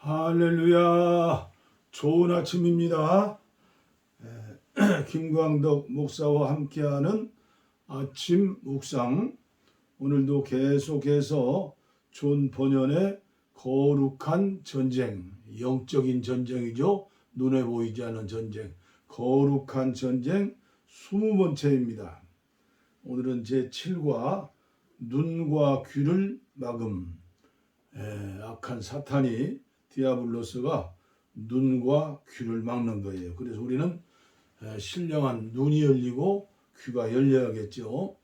할렐루야. 좋은 아침입니다. 김광덕 목사와 함께하는 아침 묵상. 오늘도 계속해서 존 번연의 거룩한 전쟁, 영적인 전쟁이죠. 눈에 보이지 않는 전쟁, 거룩한 전쟁 20번째입니다. 오늘은 제7과 눈과 귀를 막음. 악한 사탄이 디아블로스가 눈과 귀를 막는 거예요. 그래서 우리는 신령한 눈이 열리고 귀가 열려야겠죠.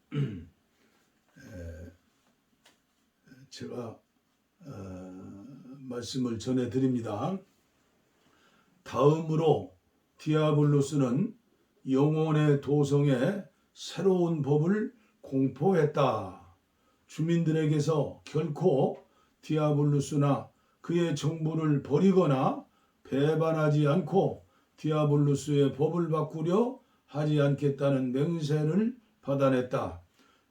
제가 말씀을 전해드립니다. 다음으로 디아블로스는 영혼의 도성에 새로운 법을 공포했다. 주민들에게서 결코 디아블로스나 그의 정부를 버리거나 배반하지 않고 디아블로스의 법을 바꾸려 하지 않겠다는 맹세를 받아냈다.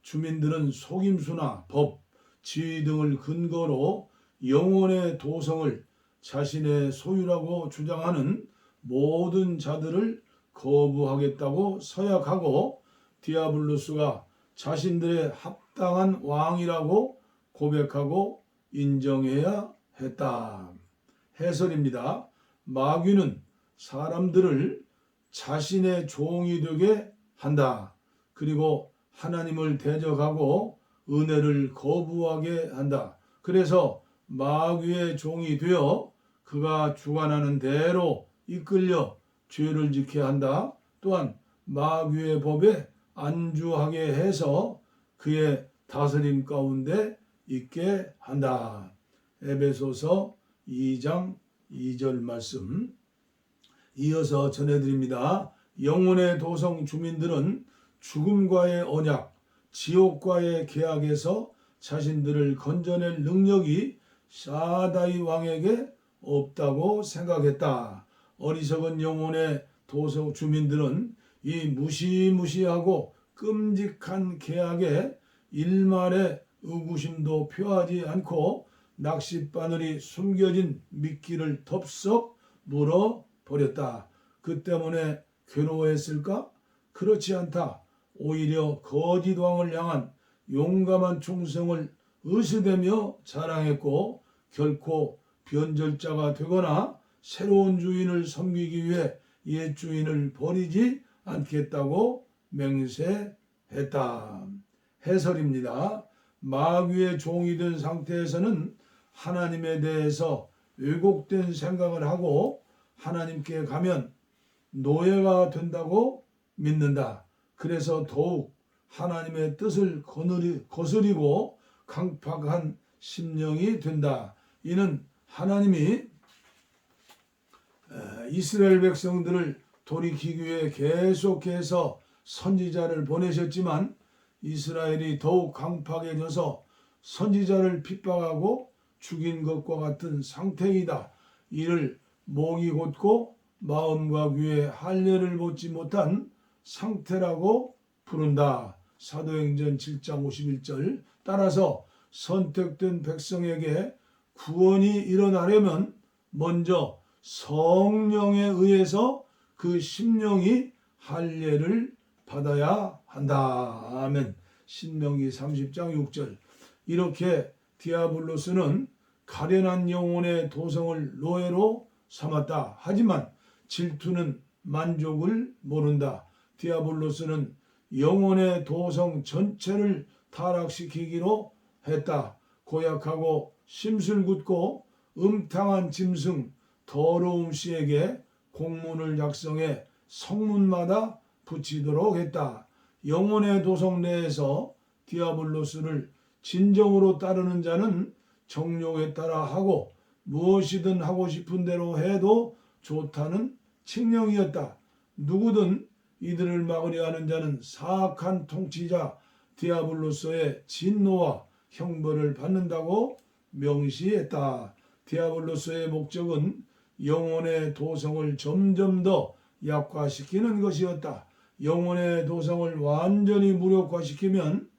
주민들은 속임수나 법, 지위 등을 근거로 영혼의 도성을 자신의 소유라고 주장하는 모든 자들을 거부하겠다고 서약하고 디아블로스가 자신들의 합당한 왕이라고 고백하고 인정해야 했다. 해설입니다. 마귀는 사람들을 자신의 종이 되게 한다. 그리고 하나님을 대적하고 은혜를 거부하게 한다. 그래서 마귀의 종이 되어 그가 주관하는 대로 이끌려 죄를 짓게 한다. 또한 마귀의 법에 안주하게 해서 그의 다스림 가운데 있게 한다. 에베소서 2장 2절 말씀 이어서 전해드립니다. 영혼의 도성 주민들은 죽음과의 언약, 지옥과의 계약에서 자신들을 건져낼 능력이 사다이 왕에게 없다고 생각했다. 어리석은 영혼의 도성 주민들은 이 무시무시하고 끔찍한 계약에 일말의 의구심도 표하지 않고 낚싯바늘이 숨겨진 미끼를 덥석 물어버렸다. 그 때문에 괴로워했을까? 그렇지 않다. 오히려 거짓 왕을 향한 용감한 충성을 의시되며 자랑했고 결코 변절자가 되거나 새로운 주인을 섬기기 위해 옛 주인을 버리지 않겠다고 맹세했다. 해설입니다. 마귀의 종이 된 상태에서는 하나님에 대해서 왜곡된 생각을 하고 하나님께 가면 노예가 된다고 믿는다. 그래서 더욱 하나님의 뜻을 거스리고 강팍한 심령이 된다. 이는 하나님이 이스라엘 백성들을 돌이키기 위해 계속해서 선지자를 보내셨지만 이스라엘이 더욱 강팍해져서 선지자를 핍박하고 죽인 것과 같은 상태이다. 이를 목이 곧고 마음과 귀에 할례를 받지 못한 상태라고 부른다. 사도행전 7장 51절. 따라서 선택된 백성에게 구원이 일어나려면 먼저 성령에 의해서 그 심령이 할례를 받아야 한다. 아멘. 신명기 30장 6절. 이렇게 디아블로스는 가련한 영혼의 도성을 노예로 삼았다. 하지만 질투는 만족을 모른다. 디아블로스는 영혼의 도성 전체를 타락시키기로 했다. 고약하고 심술궂고 음탕한 짐승 더러움 씨에게 공문을 작성해 성문마다 붙이도록 했다. 영혼의 도성 내에서 디아블로스를 진정으로 따르는 자는 정욕에 따라 하고 무엇이든 하고 싶은 대로 해도 좋다는 칙령이었다. 누구든 이들을 막으려 하는 자는 사악한 통치자 디아블로스의 진노와 형벌을 받는다고 명시했다. 디아블로스의 목적은 영혼의 도성을 점점 더 약화시키는 것이었다. 영혼의 도성을 완전히 무력화시키면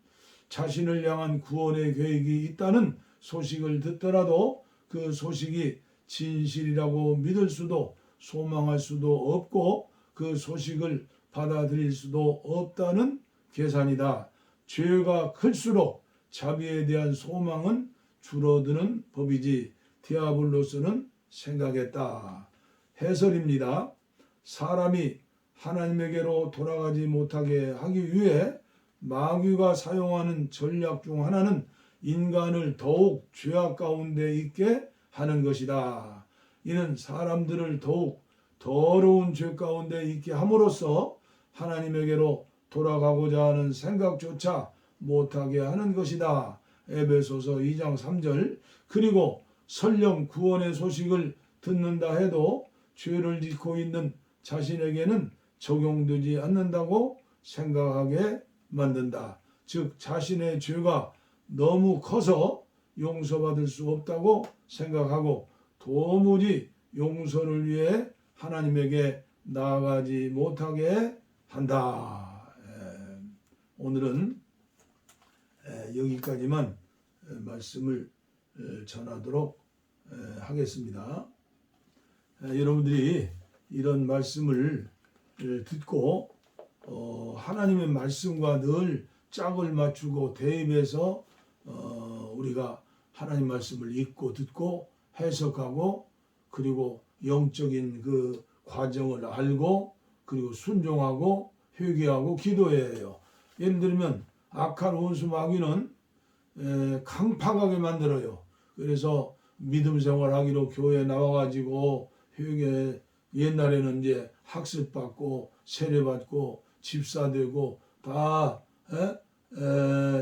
자신을 향한 구원의 계획이 있다는 소식을 듣더라도 그 소식이 진실이라고 믿을 수도 소망할 수도 없고 그 소식을 받아들일 수도 없다는 계산이다. 죄가 클수록 자비에 대한 소망은 줄어드는 법이지 디아블로스는 생각했다. 해설입니다. 사람이 하나님에게로 돌아가지 못하게 하기 위해 마귀가 사용하는 전략 중 하나는 인간을 더욱 죄악 가운데 있게 하는 것이다. 이는 사람들을 더욱 더러운 죄 가운데 있게 함으로써 하나님에게로 돌아가고자 하는 생각조차 못하게 하는 것이다. 에베소서 2장 3절. 그리고 설령 구원의 소식을 듣는다 해도 죄를 짓고 있는 자신에게는 적용되지 않는다고 생각하게 만든다. 즉 자신의 죄가 너무 커서 용서받을 수 없다고 생각하고 도무지 용서를 위해 하나님에게 나아가지 못하게 한다. 오늘은 여기까지만 말씀을 전하도록 하겠습니다. 여러분들이 이런 말씀을 듣고 하나님의 말씀과 늘 짝을 맞추고 대입해서 우리가 하나님 말씀을 읽고 듣고 해석하고 그리고 영적인 그 과정을 알고 그리고 순종하고 회개하고 기도해야 해요. 예를 들면 악한 원수 마귀는 강팍하게 만들어요. 그래서 믿음 생활하기로 교회에 나와가지고 회개 옛날에는 이제 학습받고 세례받고 집사되고 다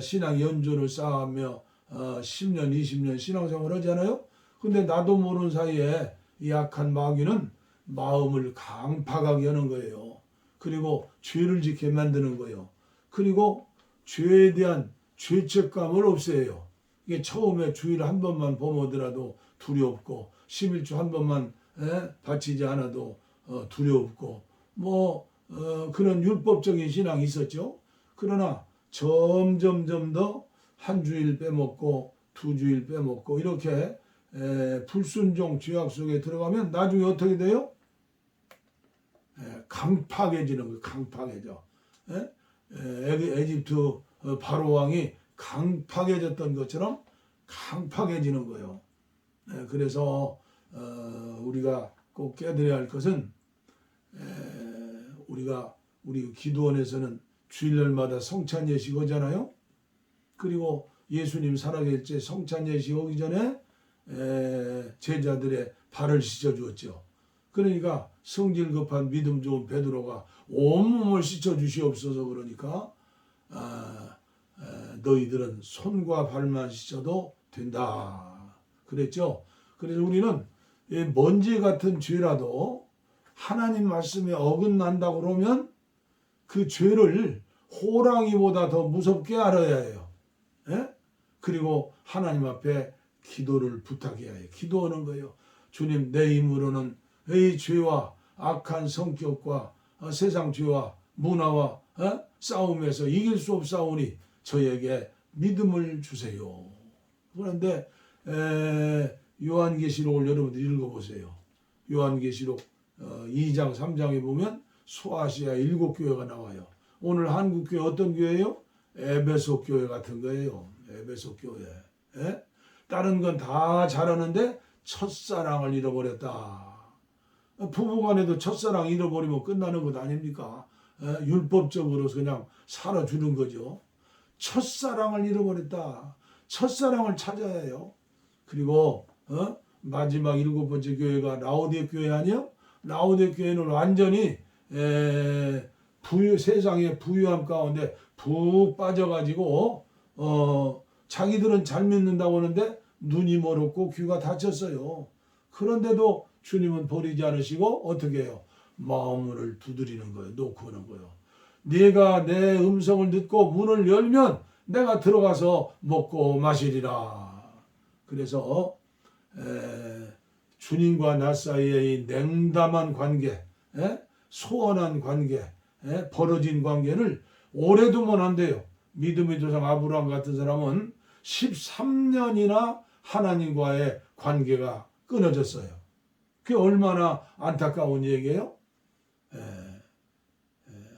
신앙 연조를 쌓으며 10년 20년 신앙생활 하잖아요. 근데 나도 모르는 사이에 이 악한 마귀는 마음을 강팍하게 하는 거예요. 그리고 죄를 짓게 만드는 거예요. 그리고 죄에 대한 죄책감을 없애요. 이게 처음에 주일 한 번만 범하더라도 두렵고 11조 한 번만 바치지 않아도 두렵고 그런 율법적인 신앙이 있었죠. 그러나 점점 더 한 주일 빼먹고 두 주일 빼먹고 이렇게 불순종 죄악 속에 들어가면 나중에 어떻게 돼요? 강팍해지는 거예요. 강팍해져. 에집트 바로 왕이 강팍해졌던 것처럼 강팍해지는 거예요. 그래서 우리가 꼭 깨달아야 할 것은 우리 기도원에서는 주일날마다 성찬 예식 하잖아요. 그리고 예수님 살아계실 때 성찬 예식 오기 전에 제자들의 발을 씻어주었죠. 그러니까 성질 급한 믿음 좋은 베드로가 온몸을 씻어주시옵소서 그러니까 너희들은 손과 발만 씻어도 된다 그랬죠. 그래서 우리는 먼지 같은 죄라도 하나님 말씀에 어긋난다고 그러면 그 죄를 호랑이보다 더 무섭게 알아야 해요. 그리고 하나님 앞에 기도를 부탁해야 해요. 기도하는 거예요. 주님, 내 힘으로는 이 죄와 악한 성격과 세상 죄와 문화와 싸움에서 이길 수 없사오니 저에게 믿음을 주세요. 그런데 요한계시록을 여러분들 읽어보세요. 요한계시록 2장 3장에 보면 소아시아 7교회가 나와요. 오늘 한국교회 어떤 교회예요? 에베소 교회 같은 거예요. 에베소 교회. 다른 건 다 잘하는데 첫사랑을 잃어버렸다. 부부간에도 첫사랑 잃어버리면 끝나는 것 아닙니까? 율법적으로 그냥 살아주는 거죠. 첫사랑을 잃어버렸다. 첫사랑을 찾아야 해요. 그리고 마지막 7번째 교회가 라오디게 교회 아니요? 라오디게 교회는 완전히 세상의 부유함 가운데 푹 빠져가지고 자기들은 잘 믿는다고 하는데 눈이 멀었고 귀가 닫혔어요. 그런데도 주님은 버리지 않으시고 어떻게 해요? 마음을 두드리는 거예요. 놓고 오는 거예요. 네가 내 음성을 듣고 문을 열면 내가 들어가서 먹고 마시리라. 그래서 주님과 나 사이의 이 냉담한 관계, 소원한 관계, 벌어진 관계를 오래 두면 안 돼요. 믿음의 조상 아브라함 같은 사람은 13년이나 하나님과의 관계가 끊어졌어요. 그게 얼마나 안타까운 얘기예요.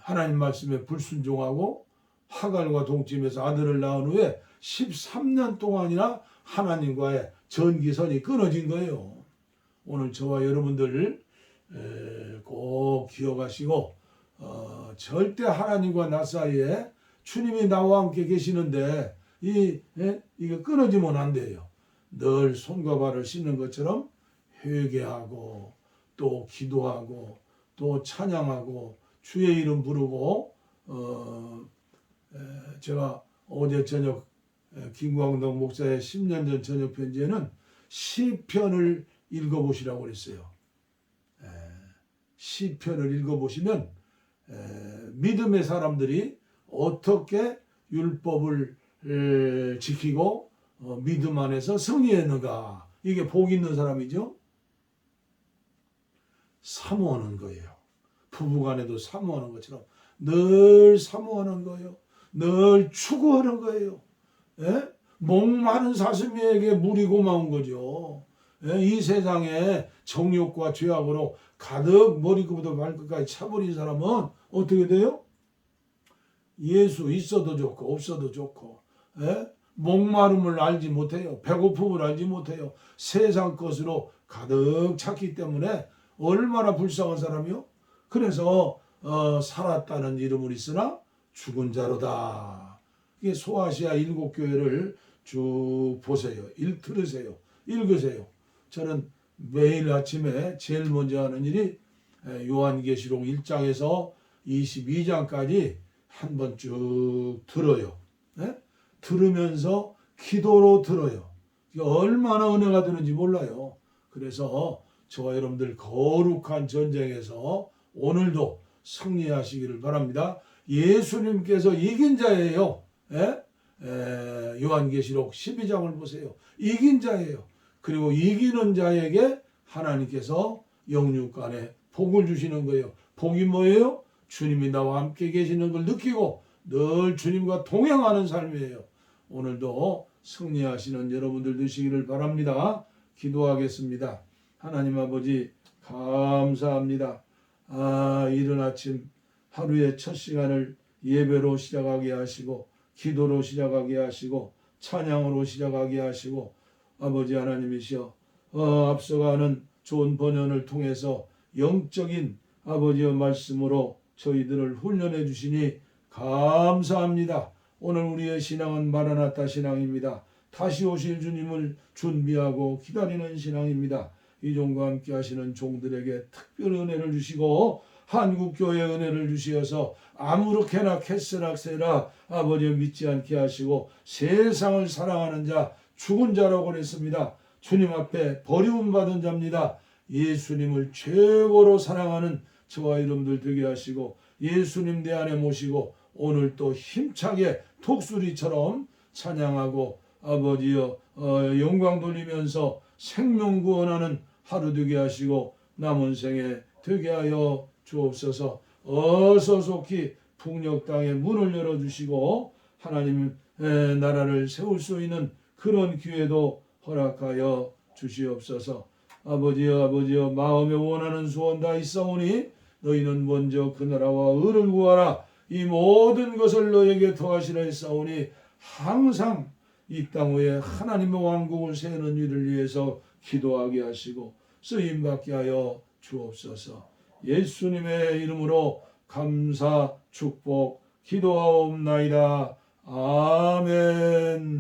하나님 말씀에 불순종하고 하갈과 동침해서 아들을 낳은 후에 13년 동안이나 하나님과의 전기선이 끊어진 거예요. 오늘 저와 여러분들 꼭 기억하시고 절대 하나님과 나 사이에 주님이 나와 함께 계시는데 이게 끊어지면 안 돼요. 늘 손과 발을 씻는 것처럼 회개하고 또 기도하고 또 찬양하고 주의 이름 부르고 제가 어제 저녁 김광덕 목사의 10년 전 저녁 편지에는 시편을 읽어보시라고 그랬어요. 시편을 읽어보시면 믿음의 사람들이 어떻게 율법을 지키고 믿음 안에서 승리했는가, 이게 복 있는 사람이죠. 사모하는 거예요. 부부간에도 사모하는 것처럼 늘 사모하는 거예요. 늘 추구하는 거예요. 목마른 사슴에게 물이 고마운 거죠. 이 세상에 정욕과 죄악으로 가득 머리끝부터 발끝까지 차버린 사람은 어떻게 돼요? 예수 있어도 좋고 없어도 좋고 목마름을 알지 못해요. 배고픔을 알지 못해요. 세상 것으로 가득 찼기 때문에 얼마나 불쌍한 사람이요. 그래서 살았다는 이름을 있으나 죽은 자로다. 이게 소아시아 7교회를 쭉 보세요. 들으세요. 읽으세요. 저는 매일 아침에 제일 먼저 하는 일이 요한계시록 1장에서 22장까지 한번 쭉 들어요. 들으면서 기도로 들어요. 얼마나 은혜가 되는지 몰라요. 그래서 저와 여러분들 거룩한 전쟁에서 오늘도 승리하시기를 바랍니다. 예수님께서 이긴 자예요. 요한계시록 12장을 보세요. 이긴 자예요. 그리고 이기는 자에게 하나님께서 영육간에 복을 주시는 거예요. 복이 뭐예요? 주님이 나와 함께 계시는 걸 느끼고 늘 주님과 동행하는 삶이에요. 오늘도 승리하시는 여러분들 되시기를 바랍니다. 기도하겠습니다. 하나님 아버지 감사합니다. 이른 아침 하루의 첫 시간을 예배로 시작하게 하시고 기도로 시작하게 하시고 찬양으로 시작하게 하시고 아버지 하나님이시여 앞서가는 좋은 번연을 통해서 영적인 아버지의 말씀으로 저희들을 훈련해 주시니 감사합니다. 오늘 우리의 신앙은 마라나타 신앙입니다. 다시 오실 주님을 준비하고 기다리는 신앙입니다. 이 종과 함께 하시는 종들에게 특별 은혜를 주시고 한국교회 은혜를 주시어서 아무렇게나 캐스락세라 아버지 믿지 않게 하시고 세상을 사랑하는 자 죽은 자라고 그랬습니다. 주님 앞에 버림받은 자입니다. 예수님을 최고로 사랑하는 저와 여러분들 되게 하시고 예수님 내 안에 모시고 오늘 또 힘차게 독수리처럼 찬양하고 아버지여 영광 돌리면서 생명 구원하는 하루 되게 하시고 남은 생에 되게 하여 주옵소서. 어서 속히 북녘 땅에 문을 열어주시고 하나님 나라를 세울 수 있는 그런 기회도 허락하여 주시옵소서. 아버지여 마음에 원하는 소원 다 있사오니 너희는 먼저 그 나라와 의를 구하라. 이 모든 것을 너에게 더하시라 했사오니 항상 이 땅 위에 하나님의 왕국을 세우는 일을 위해서 기도하게 하시고 쓰임받게 하여 주옵소서. 예수님의 이름으로 감사 축복 기도하옵나이다. 아멘.